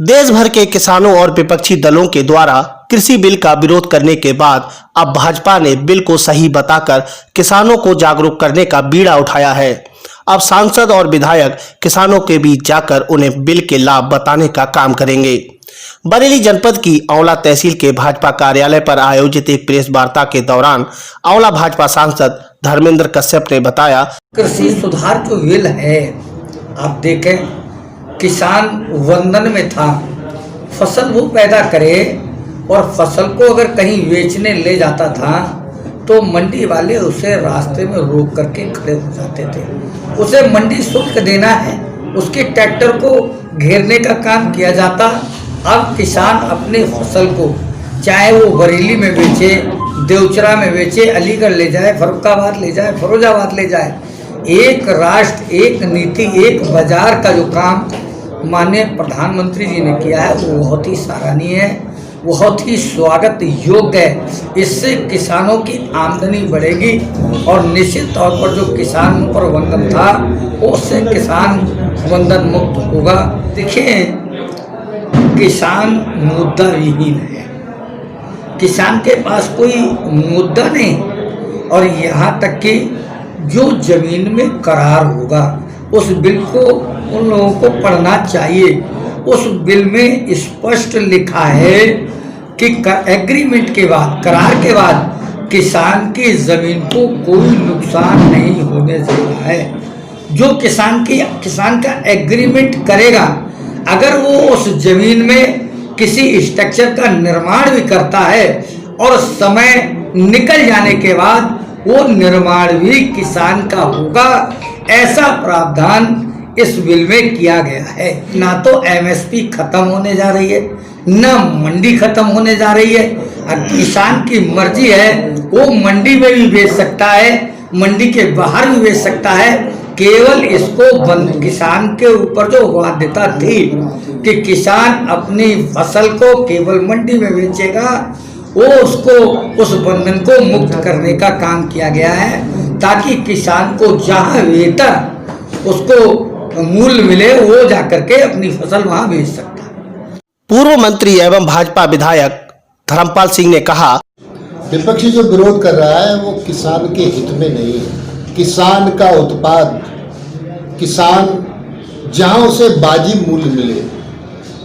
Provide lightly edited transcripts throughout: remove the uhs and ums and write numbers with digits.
देश भर के किसानों और विपक्षी दलों के द्वारा कृषि बिल का विरोध करने के बाद अब भाजपा ने बिल को सही बताकर किसानों को जागरूक करने का बीड़ा उठाया है। अब सांसद और विधायक किसानों के बीच जाकर उन्हें बिल के लाभ बताने का काम करेंगे। बरेली जनपद की आंवला तहसील के भाजपा कार्यालय पर आयोजित एक प्रेस वार्ता के दौरान आंवला भाजपा सांसद धर्मेंद्र कश्यप ने बताया, कृषि सुधार जो बिल है, आप देखें किसान वंदन में था, फसल वो पैदा करे और फसल को अगर कहीं बेचने ले जाता था तो मंडी वाले उसे रास्ते में रोक करके खड़े हो जाते थे। उसे मंडी शुल्क देना है, उसके ट्रैक्टर को घेरने का काम किया जाता। अब किसान अपने फसल को चाहे वो बरेली में बेचे, देवचरा में बेचे, अलीगढ़ ले जाए, फरुखाबाद ले जाए, फिरोजाबाद ले जाए, एक राष्ट्र एक नीति एक बाजार का जो काम माननीय प्रधानमंत्री जी ने किया है वो बहुत ही सराहनीय है, बहुत ही स्वागत योग्य है। इससे किसानों की आमदनी बढ़ेगी और निश्चित तौर पर जो किसान पर वंदन था उससे किसान वंदन मुक्त होगा। देखिए, किसान मुद्दा विहीन है, किसान के पास कोई मुद्दा नहीं। और यहाँ तक कि जो जमीन में करार होगा उस बिल को उन लोगों को पढ़ना चाहिए। उस बिल में स्पष्ट लिखा है कि एग्रीमेंट के बाद, करार के बाद किसान की जमीन को कोई नुकसान नहीं होने देना है। जो किसान का एग्रीमेंट करेगा, अगर वो उस जमीन में किसी स्ट्रक्चर का निर्माण भी करता है और समय निकल जाने के बाद वो निर्माण भी किसान का होगा, ऐसा प्रावधान इस बिल में किया गया है। ना तो एमएसपी खत्म होने जा रही है, न मंडी खत्म होने जा रही है। किसान की मर्जी है, वो मंडी में भी बेच सकता है, मंडी के बाहर भी बेच सकता है। केवल इसको किसान के ऊपर जो बाध्यता थी कि किसान अपनी फसल को केवल मंडी में बेचेगा, वो उसको उस बंधन को मुक्त करने का काम किया गया है, ताकि किसान को जहाँ बेहतर उसको मूल्य मिले वो जाकर के अपनी फसल वहाँ बेच सकता है। पूर्व मंत्री एवं भाजपा विधायक धर्मपाल सिंह ने कहा, विपक्षी जो विरोध कर रहा है वो किसान के हित में नहीं है। किसान का उत्पाद, किसान जहाँ उसे बाजी मूल्य मिले,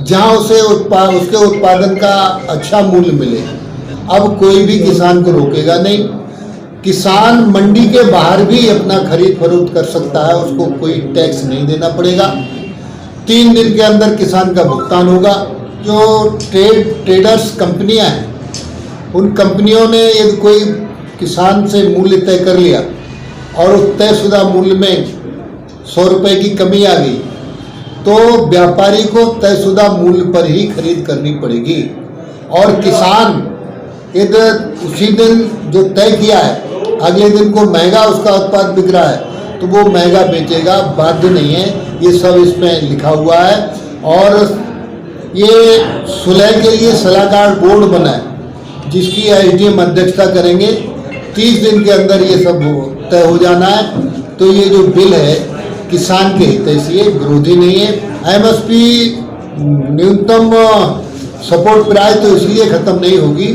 जहाँ उसे उसके उत्पादन का अच्छा मूल्य मिले, अब कोई भी किसान को रोकेगा नहीं। किसान मंडी के बाहर भी अपना खरीद फरोख्त कर सकता है, उसको कोई टैक्स नहीं देना पड़ेगा। 3 दिन के अंदर किसान का भुगतान होगा। जो ट्रेडर्स कंपनियां हैं, उन कंपनियों ने यदि कोई किसान से मूल्य तय कर लिया और उस तयशुदा मूल्य में 100 रुपये की कमी आ गई, तो व्यापारी को तयशुदा मूल्य पर ही खरीद करनी पड़ेगी। और किसान यदि उसी दिन जो तय किया है, अगले दिन को महंगा उसका उत्पाद बिक रहा है तो वो महंगा बेचेगा, बाध्य नहीं है। ये सब इसमें लिखा हुआ है। और ये सुलह के लिए सलाहकार बोर्ड बना है, जिसकी एसडीएम अध्यक्षता करेंगे। 30 दिन के अंदर ये सब तय हो जाना है। तो ये जो बिल है किसान के हित से विरोधी नहीं है। एमएसपी न्यूनतम सपोर्ट प्राइस तो इसलिए ख़त्म नहीं होगी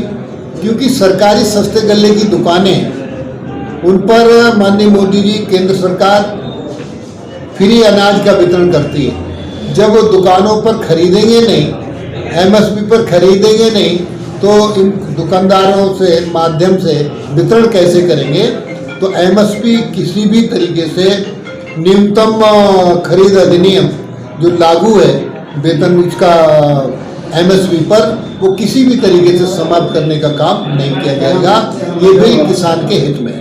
क्योंकि सरकारी सस्ते गल्ले की दुकानें, उन पर माननीय मोदी जी केंद्र सरकार फ्री अनाज का वितरण करती है। जब वो दुकानों पर खरीदेंगे नहीं, एमएसपी पर खरीदेंगे नहीं, तो इन दुकानदारों से माध्यम से वितरण कैसे करेंगे। तो एमएसपी किसी भी तरीके से न्यूनतम खरीद अधिनियम जो लागू है वेतन उसका एमएसपी पर, वो किसी भी तरीके से समाप्त करने का काम नहीं किया जाएगा। ये भी किसान के हित में है।